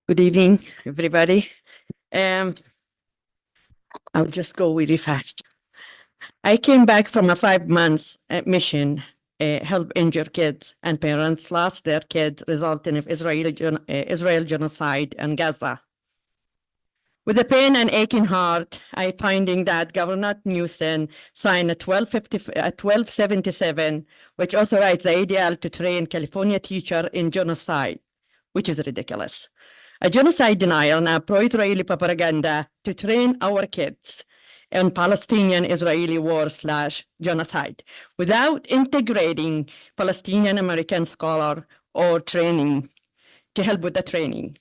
Good evening, everybody. I'll just go really fast. I came back from a 5 months mission, help injured kids and parents lost their kids, resulting in Israel genocide in Gaza. With a pain and aching heart, I finding that Governor Newsom signed a 1277, which authorized the ADL to train California teacher in genocide, which is ridiculous. A genocide denial and a pro-Israeli propaganda to train our kids in Palestinian-Israeli war/genocide without integrating Palestinian-American scholar or training to help with the training.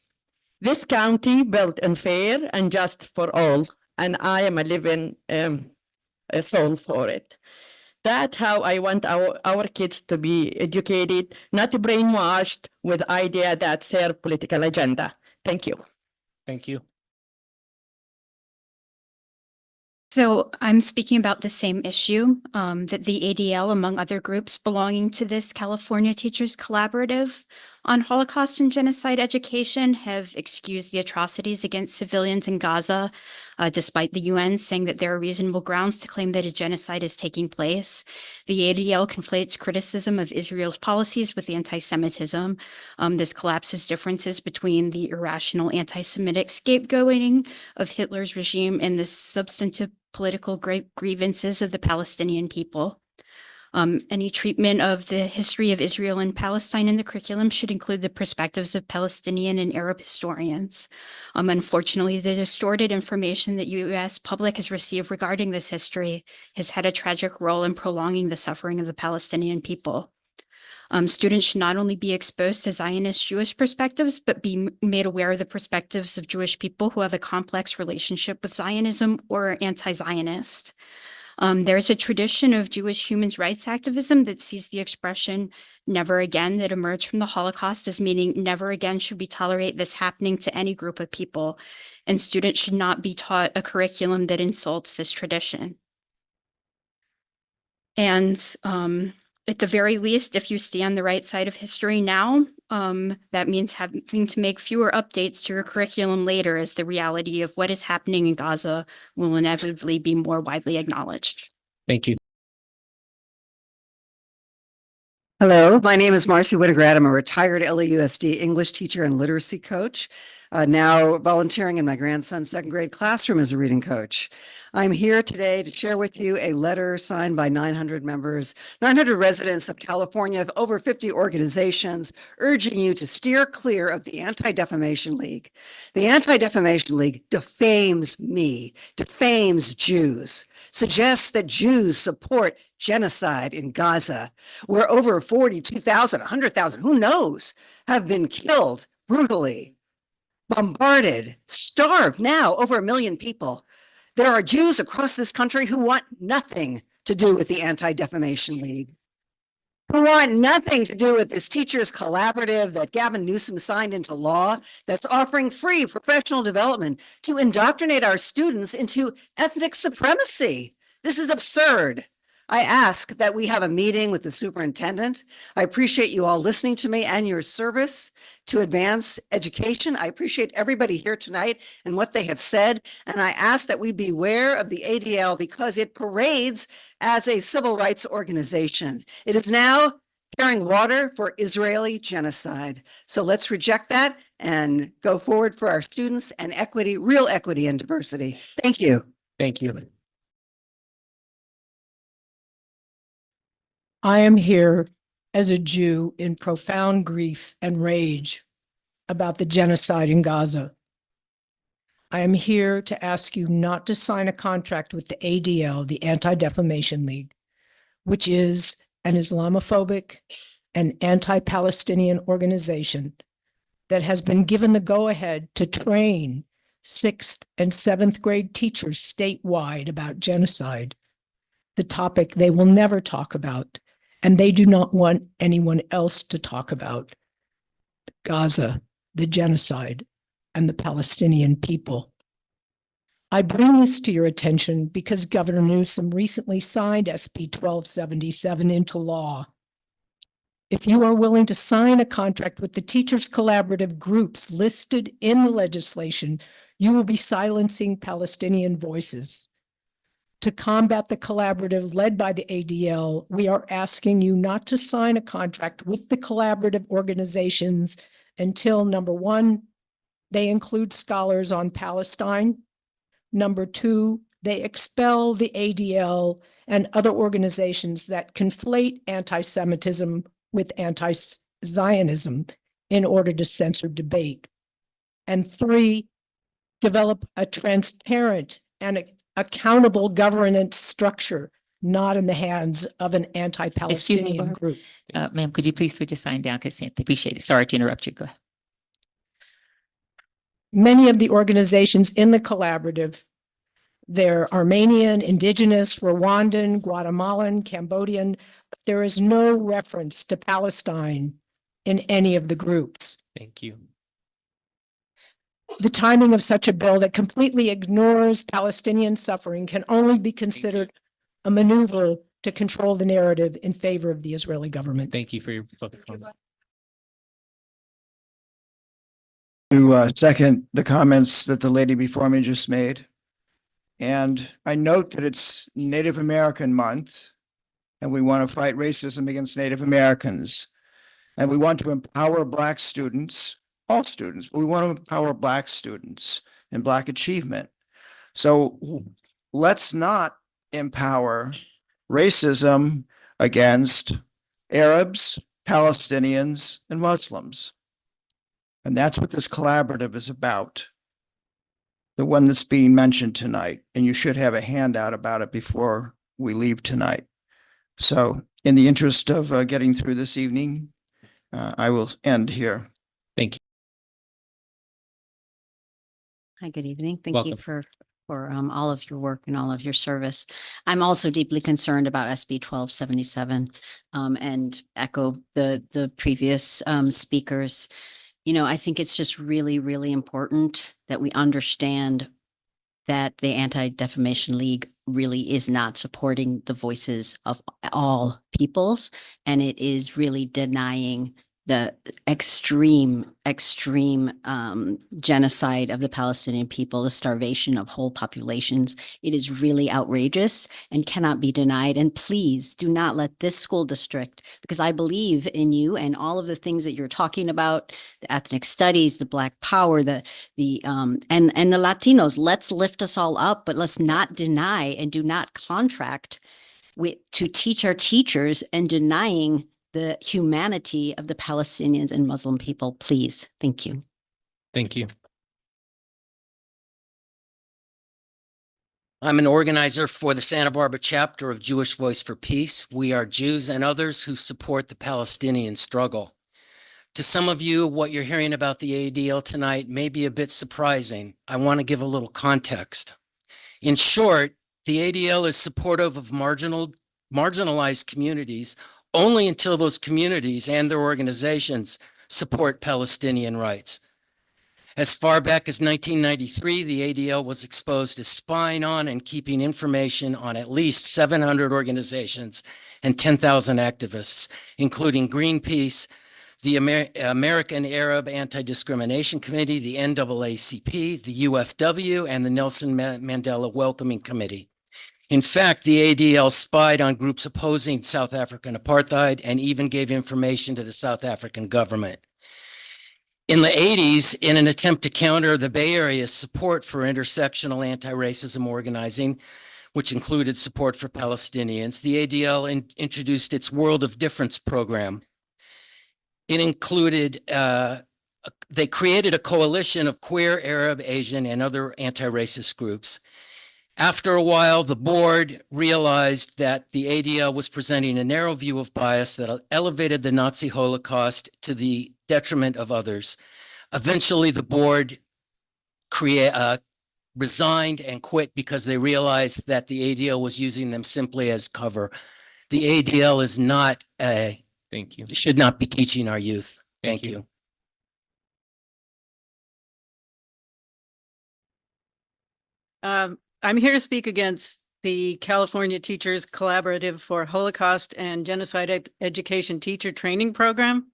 This county built unfair and just for all, and I am a living soul for it. That's how I want our kids to be educated, not brainwashed with ideas that serve political agenda. Thank you. Thank you. So I'm speaking about the same issue that the ADL, among other groups belonging to this California Teachers Collaborative on Holocaust and Genocide Education, have excused the atrocities against civilians in Gaza, despite the UN saying that there are reasonable grounds to claim that a genocide is taking place. The ADL conflates criticism of Israel's policies with anti-Semitism. This collapses differences between the irrational anti-Semitic scapegoating of Hitler's regime and the substantive political grievances of the Palestinian people. Any treatment of the history of Israel and Palestine in the curriculum should include the perspectives of Palestinian and Arab historians. Unfortunately, the distorted information that U.S. public has received regarding this history has had a tragic role in prolonging the suffering of the Palestinian people. Students should not only be exposed to Zionist Jewish perspectives, but be made aware of the perspectives of Jewish people who have a complex relationship with Zionism or are anti-Zionist. There's a tradition of Jewish human rights activism that sees the expression "never again" that emerged from the Holocaust as meaning never again should we tolerate this happening to any group of people, and students should not be taught a curriculum that insults this tradition. And at the very least, if you stay on the right side of history now, that means having to make fewer updates to your curriculum later, as the reality of what is happening in Gaza will inevitably be more widely acknowledged. Thank you. Hello, my name is Marcy Winograd. I'm a retired LAUSD English teacher and literacy coach, now volunteering in my grandson's second grade classroom as a reading coach. I'm here today to share with you a letter signed by 900 members, 900 residents of California, of over 50 organizations, urging you to steer clear of the Anti-Defamation League. The Anti-Defamation League defames me, defames Jews, suggests that Jews support genocide in Gaza, where over 42,000, 100,000, who knows, have been killed brutally, bombarded, starved now, over 1 million people. There are Jews across this country who want nothing to do with the Anti-Defamation League, who want nothing to do with this teachers collaborative that Gavin Newsom signed into law that's offering free professional development to indoctrinate our students into ethnic supremacy. This is absurd. I ask that we have a meeting with the superintendent. I appreciate you all listening to me and your service to advance education. I appreciate everybody here tonight and what they have said. And I ask that we beware of the ADL because it parades as a civil rights organization. It is now carrying water for Israeli genocide. So let's reject that and go forward for our students and equity, real equity and diversity. Thank you. Thank you. I am here as a Jew in profound grief and rage about the genocide in Gaza. I am here to ask you not to sign a contract with the ADL, the Anti-Defamation League, which is an Islamophobic and anti-Palestinian organization that has been given the go-ahead to train 6th and 7th grade teachers statewide about genocide, the topic they will never talk about. And they do not want anyone else to talk about Gaza, the genocide, and the Palestinian people. I bring this to your attention because Governor Newsom recently signed SB 1277 into law. If you are willing to sign a contract with the teachers' collaborative groups listed in the legislation, you will be silencing Palestinian voices. To combat the collaborative led by the ADL, we are asking you not to sign a contract with the collaborative organizations until, number one, they include scholars on Palestine. Number two, they expel the ADL and other organizations that conflate anti-Semitism with anti-Zionism in order to censor debate. And three, develop a transparent and accountable governance structure, not in the hands of an anti-Palestinian Barb. group. Ma'am, could you please put your sign down? Because I appreciate it. Sorry to interrupt you. Go ahead. Many of the organizations in the collaborative, they're Armenian, Indigenous, Rwandan, Guatemalan, Cambodian, but there is no reference to Palestine in any of the groups. Thank you. The timing of such a bill that completely ignores Palestinian suffering can only be considered a maneuver to control the narrative in favor of the Israeli government. Thank you for your public comment. To second the comments that the lady before me just made. And I note that it's Native American Month, and we want to fight racism against Native Americans. And we want to empower Black students, all students, but we want to empower Black students and Black achievement. So let's not empower racism against Arabs, Palestinians, and Muslims. And that's what this collaborative is about. The one that's being mentioned tonight, and you should have a handout about it before we leave tonight. So in the interest of getting through this evening, I will end here. Thank you. Hi, good evening. Thank Welcome. you for all of your work and all of your service. I'm also deeply concerned about SB 1277 and echo the previous speakers. You know, I think it's just really, really important that we understand that the Anti-Defamation League really is not supporting the voices of all peoples, and it is really denying the extreme genocide of the Palestinian people, the starvation of whole populations. It is really outrageous and cannot be denied. And please do not let this school district, because I believe in you and all of the things that you're talking about, the ethnic studies, the Black power, and the Latinos. Let's lift us all up, but let's not deny and do not contract to teach our teachers and denying the humanity of the Palestinians and Muslim people, please. Thank you. Thank you. I'm an organizer for the Santa Barbara chapter of Jewish Voice for Peace. We are Jews and others who support the Palestinian struggle. To some of you, what you're hearing about the ADL tonight may be a bit surprising. I want to give a little context. In short, the ADL is supportive of marginalized communities only until those communities and their organizations support Palestinian rights. As far back as 1993, the ADL was exposed as spying on and keeping information on at least 700 organizations and 10,000 activists, including Greenpeace, the American Arab Anti-Discrimination Committee, the NAACP, the UFW, and the Nelson Mandela Welcoming Committee. In fact, the ADL spied on groups opposing South African apartheid and even gave information to the South African government. In the 80s, in an attempt to counter the Bay Area's support for intersectional anti-racism organizing, which included support for Palestinians, the ADL introduced its World of Difference program. It included, they created a coalition of queer, Arab, Asian, and other anti-racist groups. After a while, the board realized that the ADL was presenting a narrow view of bias that elevated the Nazi Holocaust to the detriment of others. Eventually, the board resigned and quit because they realized that the ADL was using them simply as cover. The ADL is not Thank you. should not be teaching our youth. Thank you. I'm here to speak against the California Teachers Collaborative for Holocaust and Genocide Education Teacher Training Program.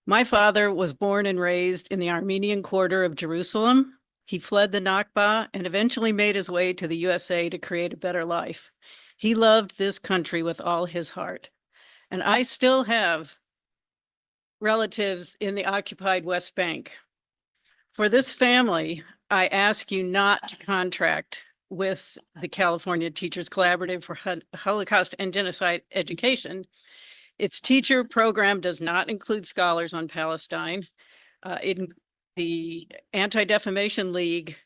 My father was born and raised in the Armenian quarter of Jerusalem. He fled the Nakba and eventually made his way to the USA to create a better life. He loved this country with all his heart. And I still have relatives in the occupied West Bank. For this family, I ask you not to contract with the California Teachers Collaborative for Holocaust and Genocide Education. Its teacher program does not include scholars on Palestine. The Anti-Defamation League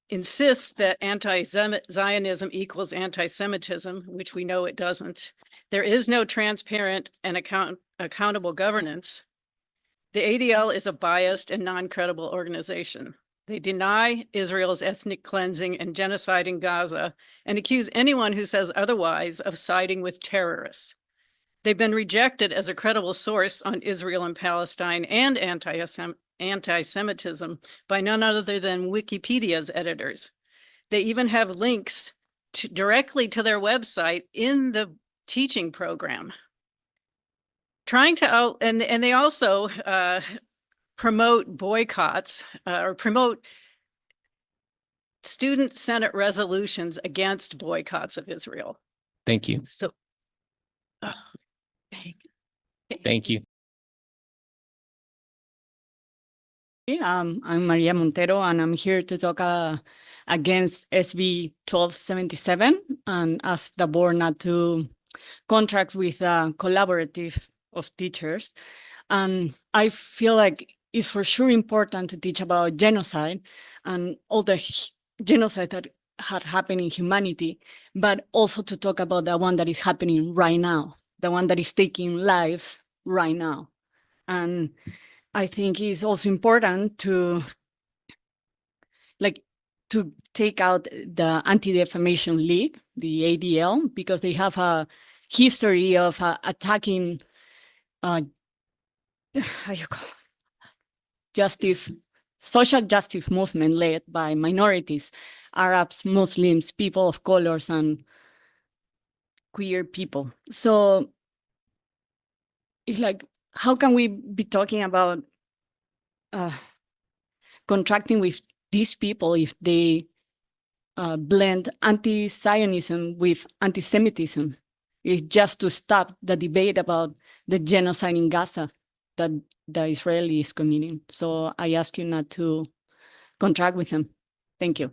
insists that anti-Zionism equals anti-Semitism, which we know it doesn't. There is no transparent and accountable governance. The ADL is a biased and non-credible organization. They deny Israel's ethnic cleansing and genocide in Gaza and accuse anyone who says otherwise of siding with terrorists. They've been rejected as a credible source on Israel and Palestine and anti-Semitism by none other than Wikipedia's editors. They even have links directly to their website in the teaching program. And they also promote boycotts or promote student Senate resolutions against boycotts of Israel. Thank you. So, Thank you. I'm Maria Montero, and I'm here to talk against SB 1277 and ask the board not to contract with a collaborative of teachers. And I feel like it's for sure important to teach about genocide and all the genocide that had happened in humanity, but also to talk about the one that is happening right now, the one that is taking lives right now. And I think it's also important to take out the Anti-Defamation League, the ADL, because they have a history of attacking social justice movement led by minorities, Arabs, Muslims, people of colors, and queer people. So it's like, how can we be talking about contracting with these people if they blend anti-Zionism with anti-Semitism? It's just to stop the debate about the genocide in Gaza that the Israelis committing. So I ask you not to contract with them. Thank you.